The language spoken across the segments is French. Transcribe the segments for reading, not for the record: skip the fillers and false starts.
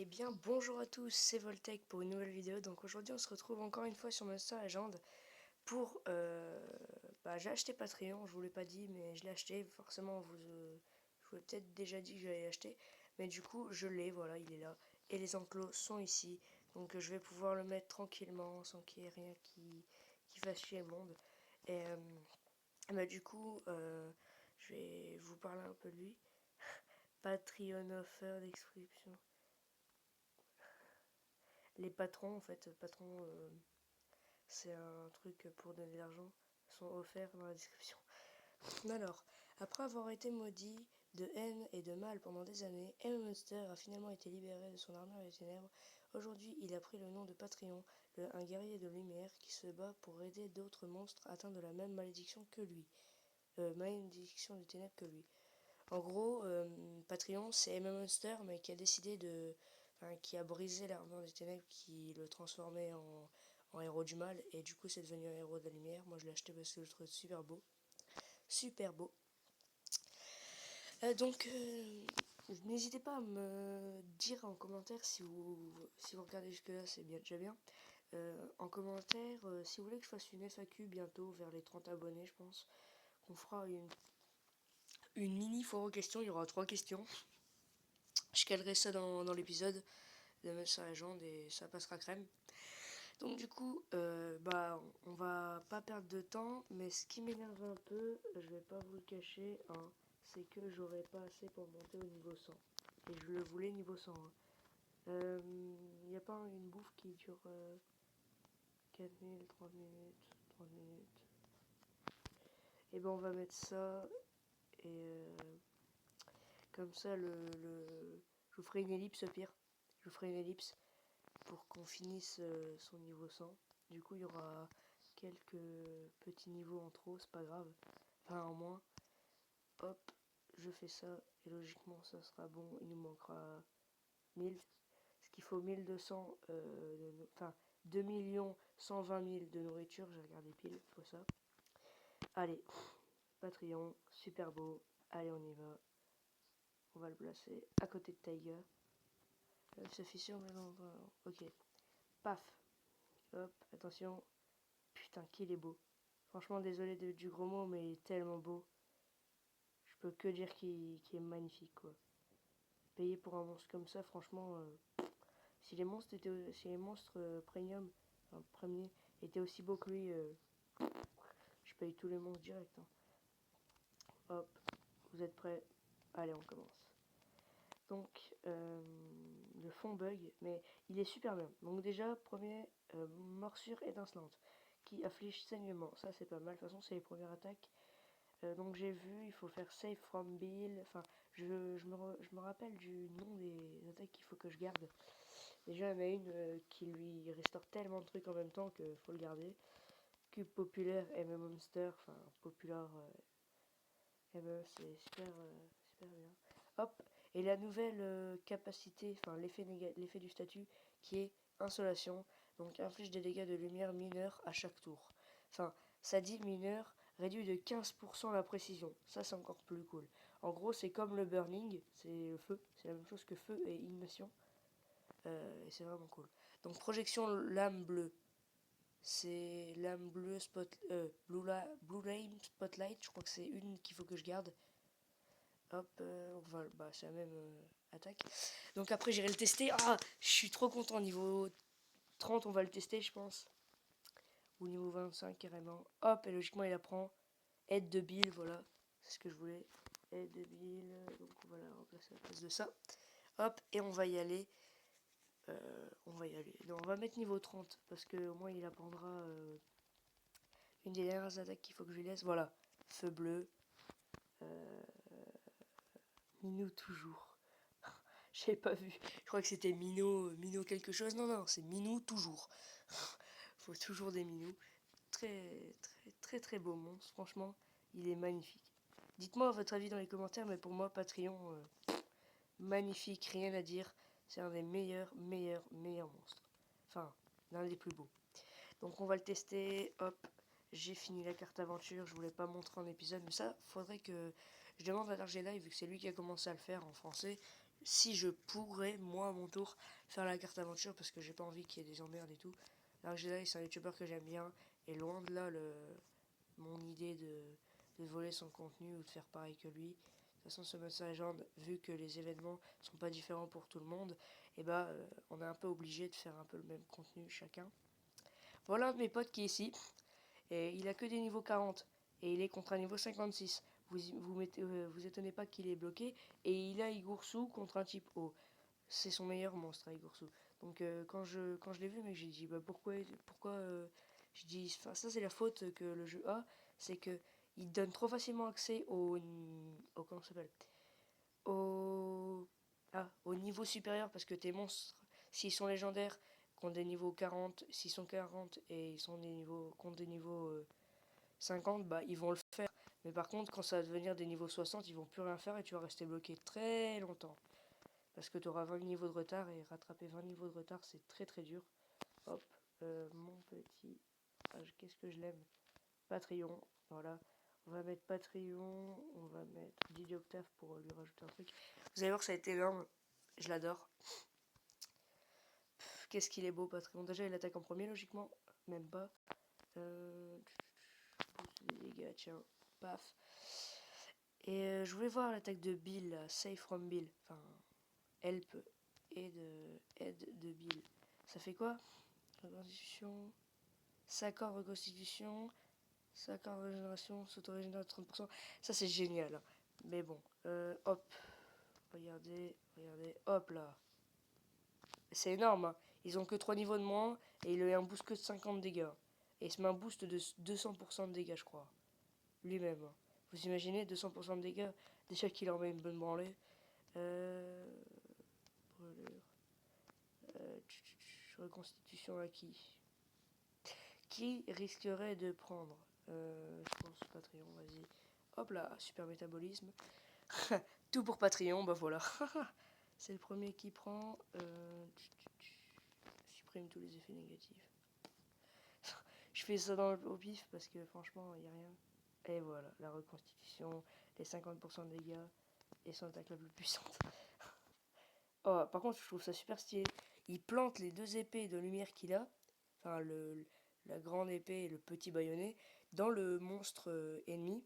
Eh bien bonjour à tous, c'est Voltec pour une nouvelle vidéo. Donc aujourd'hui on se retrouve encore une fois sur Monster Legend pour... j'ai acheté Patreon, je vous l'ai pas dit mais je l'ai acheté. Forcément je vous ai peut-être déjà dit que j'allais l'acheter. Mais du coup je l'ai, voilà, il est là. Et les enclos sont ici. Donc je vais pouvoir le mettre tranquillement sans qu'il y ait rien qui fasse chier le monde. Et du coup je vais vous parler un peu de lui. Patreon offer d'expression. Les patrons, en fait, patrons, c'est un truc pour donner de l'argent, sont offerts dans la description. Alors, après avoir été maudit de haine et de mal pendant des années, M. Monster a finalement été libéré de son armure des ténèbres. Aujourd'hui, il a pris le nom de Patreon, un guerrier de lumière qui se bat pour aider d'autres monstres atteints de la même malédiction que lui. Malédiction des ténèbres que lui. En gros, Patreon, c'est M. Monster, mais qui a décidé de... Enfin, qui a brisé l'armure des ténèbres, qui le transformait en héros du mal, et du coup c'est devenu un héros de la lumière. Moi je l'ai acheté parce que je le trouve super beau. Super beau. N'hésitez pas à me dire en commentaire si vous regardez jusque là, c'est bien déjà bien. En commentaire, si vous voulez que je fasse une FAQ bientôt, vers les 30 abonnés je pense, qu'on fera une mini foire aux questions, il y aura 3 questions. Je calerai ça dans l'épisode de Monster Legend et ça passera crème. Donc du coup, on va pas perdre de temps, mais ce qui m'énerve un peu, je vais pas vous le cacher, hein, c'est que j'aurais pas assez pour monter au niveau 100. Et je le voulais niveau 100. Y a pas une bouffe qui dure 4 000, 30 minutes, 30 minutes. Et ben on va mettre ça, et comme ça, je vous ferai une ellipse au pire. Je vous ferai une ellipse pour qu'on finisse son niveau 100. Du coup, il y aura quelques petits niveaux en trop, c'est pas grave. Enfin, en moins. Hop, je fais ça. Et logiquement, ça sera bon. Il nous manquera 1000. Ce qu'il faut 1200, enfin 2 120 000 de nourriture. J'ai regardé pile, il faut ça. Allez, Patreon, super beau. Allez, on y va. On va le placer à côté de Tiger. Ça fissure, mais non, ok. Paf. Hop, attention. Putain, qu'il est beau. Franchement, désolé du gros mot, mais il est tellement beau. Je peux que dire qu'il est magnifique, quoi. Payer pour un monstre comme ça, franchement, si les monstres premium, enfin, premiers, étaient aussi beaux que lui, je paye tous les monstres direct. Hein. Hop, vous êtes prêts? Allez, on commence. Donc, le fond bug, mais il est super bien. Donc déjà, premier, morsure étincelante, qui afflige saignement. Ça, c'est pas mal. De toute façon, c'est les premières attaques. Donc j'ai vu, il faut faire save from Bill. Enfin, je me rappelle du nom des attaques qu'il faut que je garde. Déjà, il y en a une qui lui restaure tellement de trucs en même temps qu'il faut le garder. Cube populaire, MM Monster, enfin, populaire ME, c'est super bien. Hop, et la nouvelle capacité, enfin, l'effet du statut qui est insolation. Donc, inflige des dégâts de lumière mineurs à chaque tour. Enfin, ça dit mineur, réduit de 15% la précision. Ça, c'est encore plus cool. En gros, c'est comme le burning, c'est le feu. C'est la même chose que feu et ignition. Et c'est vraiment cool. Donc, projection lame bleue. C'est lame bleue Blue Lame Spotlight. Je crois que c'est une qu'il faut que je garde. Hop, c'est la même attaque. Donc après, j'irai le tester. Ah, je suis trop content. Niveau 30, on va le tester, je pense. Ou niveau 25, carrément. Hop, et logiquement, il apprend aide de Bill, voilà. C'est ce que je voulais. Aide de Bill. Donc on va la remplacer à la place de ça. Hop, et on va y aller. Donc, on va mettre niveau 30 parce que au moins il apprendra une des dernières attaques qu'il faut que je lui laisse. Voilà, feu bleu. Minou toujours. J'avais pas vu. Je crois que c'était Mino quelque chose. Non, non, c'est Minou toujours. Faut toujours des Minous. Très, très, très, très beau monstre. Franchement, il est magnifique. Dites-moi votre avis dans les commentaires, mais pour moi, Patreon, magnifique, rien à dire. C'est un des meilleurs monstres. Enfin, l'un des plus beaux. Donc on va le tester. Hop, j'ai fini la carte aventure. Je voulais pas montrer en épisode, mais ça, faudrait que je demande à Dargelai, vu que c'est lui qui a commencé à le faire en français. si je pourrais, moi à mon tour, faire la carte aventure parce que j'ai pas envie qu'il y ait des emmerdes et tout. Dark Jedi, c'est un youtubeur que j'aime bien et loin de là mon idée de voler son contenu ou de faire pareil que lui. De toute façon, ce Monster Legend, vu que les événements sont pas différents pour tout le monde, et bah on est un peu obligé de faire un peu le même contenu chacun. Voilà un de mes potes qui est ici, et il a que des niveaux 40 et il est contre un niveau 56. Vous étonnez pas qu'il est bloqué et il a Igursu contre un type haut. C'est son meilleur monstre, Igursu. Donc quand je l'ai vu, mec, j'ai dit bah pourquoi je dis ça c'est la faute que le jeu a, c'est que il donne trop facilement accès au comment ça s'appelle au niveau supérieur parce que tes monstres s'ils sont légendaires contre des niveaux 40, s'ils sont 40 et ils sont des niveaux contre des niveaux 50, bah ils vont le faire. Mais par contre, quand ça va devenir des niveaux 60, ils vont plus rien faire et tu vas rester bloqué très longtemps. Parce que tu auras 20 niveaux de retard et rattraper 20 niveaux de retard, c'est très très dur. Hop, mon petit. Qu'est-ce que je l'aime? Patreon, voilà. On va mettre Patreon, on va mettre Didier Octave pour lui rajouter un truc. Vous allez voir que ça a été énorme. Je l'adore. Qu'est-ce qu'il est beau, Patreon. Déjà, il attaque en premier, logiquement. Même pas. Les dégâts, tiens. Paf. Et je voulais voir l'attaque de Bill, là. Save from Bill. Enfin, help aide de Bill. Ça fait quoi? Reconstitution. S'accord reconstitution. S'accord régénération. S'auto-régénère à 30%. Ça, c'est génial. Mais bon. Hop. Regardez. Regardez. Hop là. C'est énorme. Hein. Ils ont que 3 niveaux de moins. Et il a un boost que de 50 dégâts. Et il se met un boost de 200% de dégâts, je crois. Lui-même. Vous imaginez 200% de dégâts? Déjà qu'il en met une bonne branlée. Brûlure. Reconstitution acquis. Qui risquerait de prendre je pense Patreon, vas-y. Hop là, super métabolisme. Tout pour Patreon, bah voilà. C'est le premier qui prend. Supprime tous les effets négatifs. Je fais ça au pif parce que franchement, il n'y a rien. Et voilà, la reconstitution, les 50% de dégâts et son attaque la plus puissante. Oh, par contre, je trouve ça super stylé. Il plante les deux épées de lumière qu'il a, enfin la grande épée et le petit baïonnet, dans le monstre ennemi.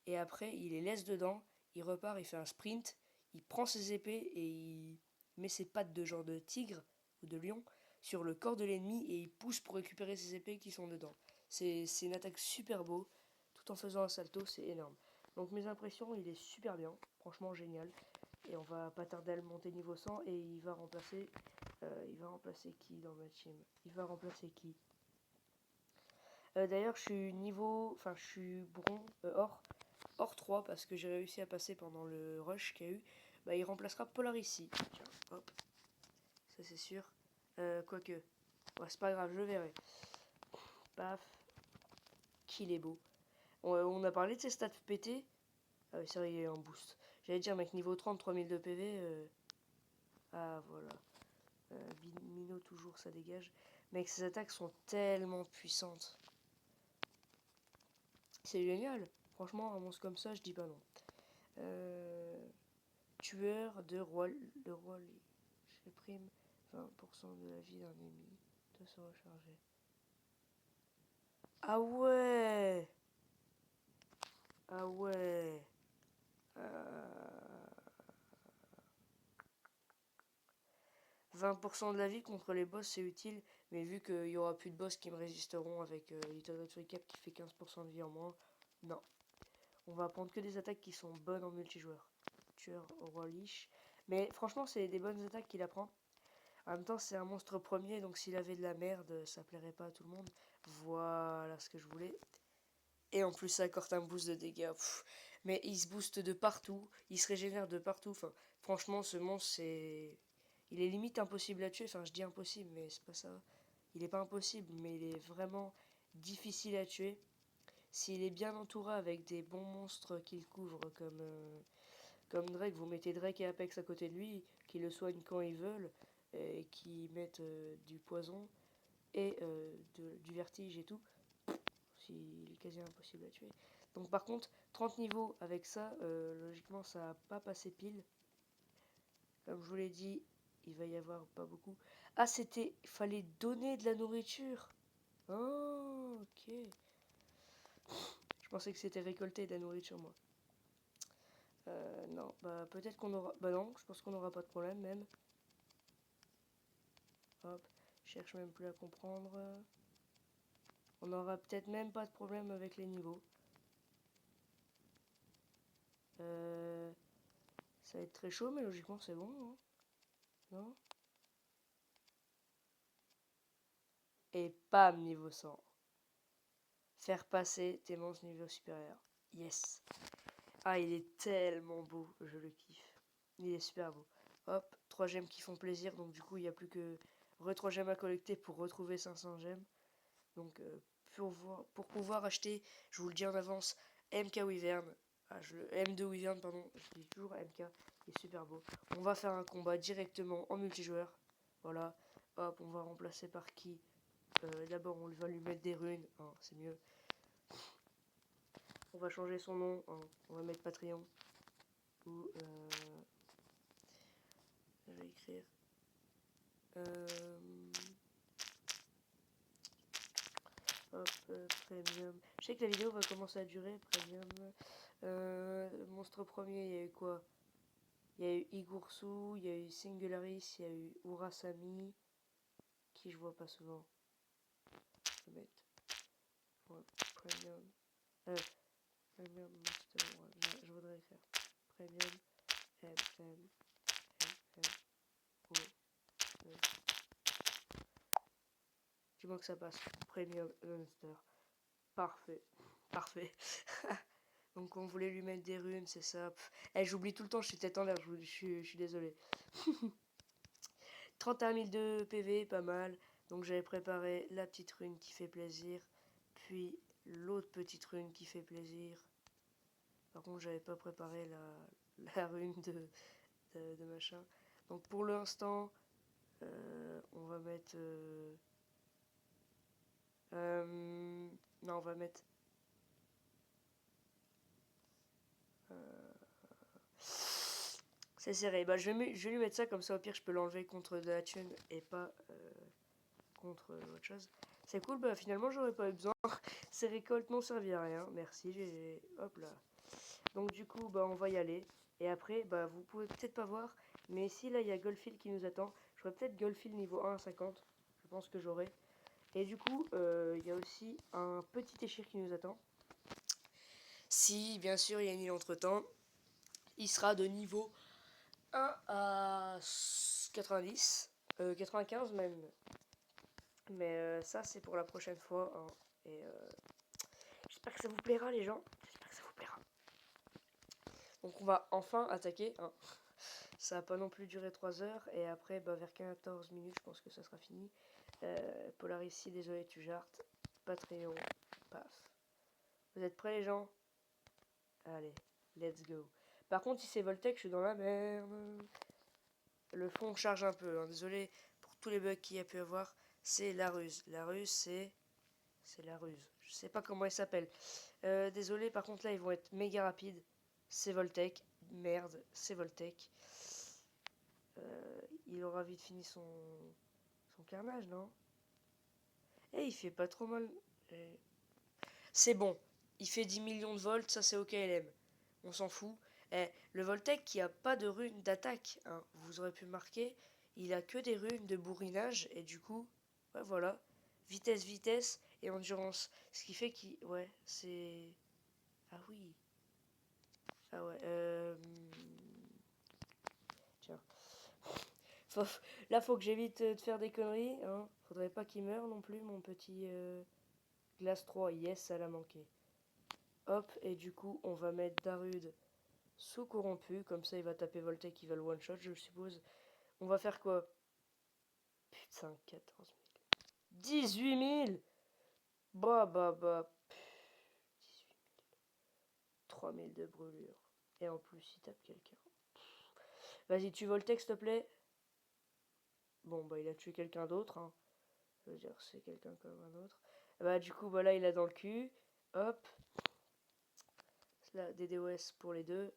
Et après, il les laisse dedans. Il repart, il fait un sprint. Il prend ses épées et il met ses pattes de genre de tigre ou de lion sur le corps de l'ennemi et il pousse pour récupérer ses épées qui sont dedans. C'est une attaque super beau. Tout en faisant un salto, c'est énorme. Donc mes impressions, il est super bien. Franchement, génial. Et on va pas tarder à le monter niveau 100 et il va remplacer qui dans ma team? Il va remplacer qui? D'ailleurs, je suis or 3 parce que j'ai réussi à passer pendant le rush qu'il y a eu. Bah, il remplacera Polarici. Tiens, hop, ça c'est sûr. Quoique, ouais, c'est pas grave, je verrai. Paf, qu'il est beau. On a parlé de ses stats pétés. Ah oui, c'est vrai, il y a eu un boost. J'allais dire, mec, niveau 30, 3000 de PV. Ah, voilà. Mino, toujours, ça dégage. Mec, ses attaques sont tellement puissantes. C'est génial. Franchement, un monstre comme ça, je dis pas non. Tueur de roi Lee. Supprime 20% de la vie d'un ennemi. De se recharger. Ah ouais. Ah ouais. Euh... 20% de la vie contre les boss c'est utile, mais vu qu'il y aura plus de boss qui me résisteront avec Little Red Recap qui fait 15% de vie en moins, non. On va prendre que des attaques qui sont bonnes en multijoueur. Tueur au roi liche. Mais franchement, c'est des bonnes attaques qu'il apprend. En même temps, c'est un monstre premier, donc s'il avait de la merde, ça plairait pas à tout le monde. Voilà ce que je voulais. Et en plus, ça accorde un boost de dégâts. Pff. Mais il se booste de partout, il se régénère de partout. Enfin, franchement, ce monstre, c'est... Il est limite impossible à tuer. Enfin, je dis impossible, mais c'est pas ça. Il est pas impossible, mais il est vraiment difficile à tuer. S'il est bien entouré avec des bons monstres qu'il couvre, comme Drake, vous mettez Drake et Apex à côté de lui, qui le soignent quand ils veulent, et qui mettent du poison et du vertige et tout, il est quasi impossible à tuer. Donc par contre, 30 niveaux avec ça, logiquement ça n'a pas passé pile. Comme je vous l'ai dit, il va y avoir pas beaucoup. Ah, c'était... Il fallait donner de la nourriture. Oh, ok. Je pensais que c'était récolter de la nourriture, moi. Non, bah peut-être qu'on aura... Bah non, je pense qu'on n'aura pas de problème, même. Hop, je cherche même plus à comprendre. On aura peut-être même pas de problème avec les niveaux. Ça va être très chaud, mais logiquement c'est bon, hein. Non? Et bam, niveau 100. Faire passer tes monstres niveau supérieur. Yes. Ah, il est tellement beau, je le kiffe. Il est super beau. Hop, 3 gemmes qui font plaisir, donc du coup, il n'y a plus que 3 gemmes à collecter pour retrouver 500 gemmes. Donc, pour pouvoir acheter, je vous le dis en avance, MK Wyvern. Ah, M2 Wyvern, pardon, je dis toujours MK, il est super beau. On va faire un combat directement en multijoueur. Voilà, hop, on va remplacer par qui? D'abord, on va lui mettre des runes, hein, c'est mieux. On va changer son nom, hein. On va mettre Patreon. Ou, je vais écrire. Hop, premium. Je sais que la vidéo va commencer à durer, premium. Monstre premier, il y a eu quoi? Il y a eu Igursu, il y a eu Singularis, il y a eu Urasami, qui je vois pas souvent. Je vais mettre ouais, premium. Premium Monster One. Je voudrais écrire premium M M M O E. Du moins que ça passe. Premium Monster. Parfait. Parfait. Donc on voulait lui mettre des runes, c'est ça. J'oublie tout le temps, je suis tête en l'air, je suis désolé. 31 000 de PV, pas mal. Donc j'avais préparé la petite rune qui fait plaisir. Puis l'autre petite rune qui fait plaisir. Par contre, j'avais pas préparé la rune de machin. Donc pour l'instant, on va mettre... non, on va mettre... c'est serré. Bah, je vais lui mettre ça, comme ça au pire je peux l'enlever contre de la thune et pas contre autre chose. C'est cool, bah finalement j'aurais pas eu besoin. Ces récoltes n'ont servi à rien. Merci, hop là. Donc du coup, bah on va y aller. Et après, bah vous pouvez peut-être pas voir, mais ici là il y a Goldfield qui nous attend. J'aurai peut-être Goldfield niveau 1 à 50. Je pense que j'aurai. Et du coup, il y a aussi un petit échir qui nous attend. Si bien sûr il y a une île entre temps, il sera de niveau 1 à 90, 95 même. Mais ça c'est pour la prochaine fois, hein. Et j'espère que ça vous plaira les gens. J'espère que ça vous plaira. Donc on va enfin attaquer, hein. Ça va pas non plus durer 3 heures. Et après bah, vers 14 minutes je pense que ça sera fini. Polarici, désolé tu jartes. Patreon, paf. Vous êtes prêts les gens? Allez, let's go. Par contre si c'est Voltec je suis dans la merde. Le fond charge un peu, hein. Désolé pour tous les bugs qu'il y a pu avoir. C'est la ruse. La ruse c'est la ruse. Je sais pas comment elle s'appelle. Désolé, par contre là ils vont être méga rapides. C'est Voltec. Merde, c'est Voltec. Il aura vite fini son carnage, non? Eh, il fait pas trop mal. C'est bon. Il fait 10 millions de volts, ça c'est ok LM. On s'en fout. Le Voltec qui a pas de rune d'attaque, hein, vous aurez pu marquer, il a que des runes de bourrinage et du coup, ouais, voilà. Vitesse, vitesse et endurance. Ce qui fait qu'il... Ouais, c'est... Ah oui. Ah ouais. Tiens. Faut... Là, faut que j'évite de faire des conneries. Hein. Faudrait pas qu'il meure non plus, mon petit Glace 3. Yes, ça l'a manqué. Hop, et du coup, on va mettre Darude sous corrompu. Comme ça, il va taper Voltec qui va le one-shot, je suppose. On va faire quoi? Putain, 14 000. 18 000. Bah, bah, bah. 18 000. 3 000 de brûlure. Et en plus, il tape quelqu'un. Vas-y, tu Voltec, s'il te plaît. Bon, bah, il a tué quelqu'un d'autre. Hein. Je veux dire, c'est quelqu'un comme un autre. Bah, du coup, bah là, il a dans le cul. Hop. Là, des DOS pour les deux.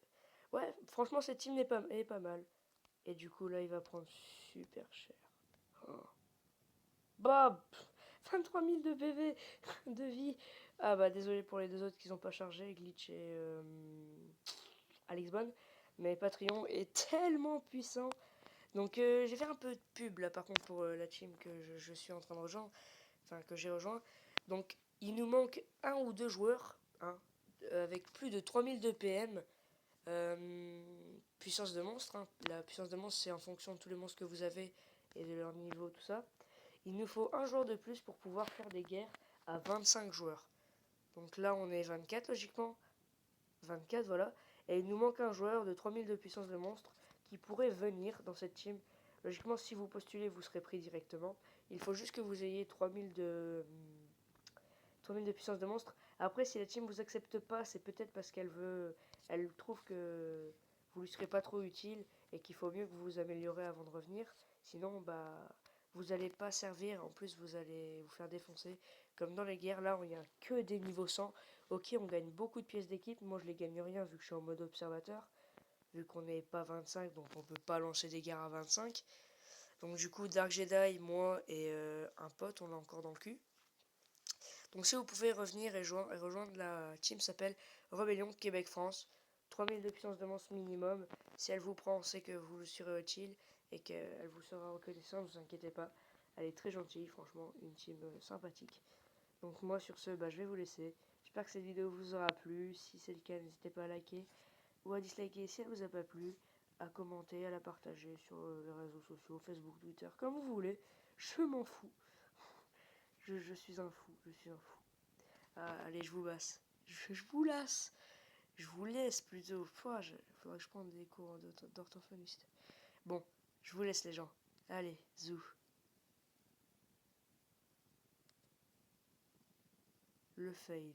Ouais, franchement, cette team est pas mal. Et du coup, là, il va prendre super cher. Oh. Bah, 23 000 de PV de vie. Ah bah, désolé pour les deux autres qui n'ont pas chargé, Glitch et Alexbone. Mais Patreon est tellement puissant. Donc, j'ai fait un peu de pub là, par contre, pour la team que je suis en train de rejoindre. Enfin, que j'ai rejoint. Donc, il nous manque un ou deux joueurs, hein, avec plus de 3000 de PM. Puissance de monstre, hein. La puissance de monstre, c'est en fonction de tous les monstres que vous avez et de leur niveau, tout ça. Il nous faut un joueur de plus pour pouvoir faire des guerres à 25 joueurs. Donc là, on est 24 logiquement. 24, voilà. Et il nous manque un joueur de 3000 de puissance de monstre qui pourrait venir dans cette team. Logiquement, si vous postulez, vous serez pris directement. Il faut juste que vous ayez 3000 de puissance de monstre. Après, si la team vous accepte pas, c'est peut-être parce elle trouve que vous lui serez pas trop utile et qu'il faut mieux que vous vous améliorez avant de revenir. Sinon, bah, vous n'allez pas servir. En plus, vous allez vous faire défoncer. Comme dans les guerres, là, il n'y a que des niveaux 100. Ok, on gagne beaucoup de pièces d'équipe. Moi, je les gagne rien vu que je suis en mode observateur. Vu qu'on n'est pas 25, donc on peut pas lancer des guerres à 25. Donc du coup, Dark Jedi, moi et un pote, on l'a encore dans le cul. Donc si vous pouvez revenir et rejoindre la team s'appelle Rebellion Québec-France. 3000 de puissance de monstre minimum. Si elle vous prend, c'est que vous serez utile et qu'elle vous sera reconnaissante, ne vous inquiétez pas. Elle est très gentille, franchement, une team sympathique. Donc moi sur ce, bah, je vais vous laisser. J'espère que cette vidéo vous aura plu. Si c'est le cas, n'hésitez pas à liker ou à disliker si elle vous a pas plu, à commenter, à la partager sur les réseaux sociaux, Facebook, Twitter, comme vous voulez. Je m'en fous. Je suis un fou, je suis un fou. Ah, allez, je vous lasse. Je vous lasse. Je vous laisse plutôt. Faudrait que je prenne des cours d'orthophoniste. Bon, je vous laisse les gens. Allez, zou. Le fail.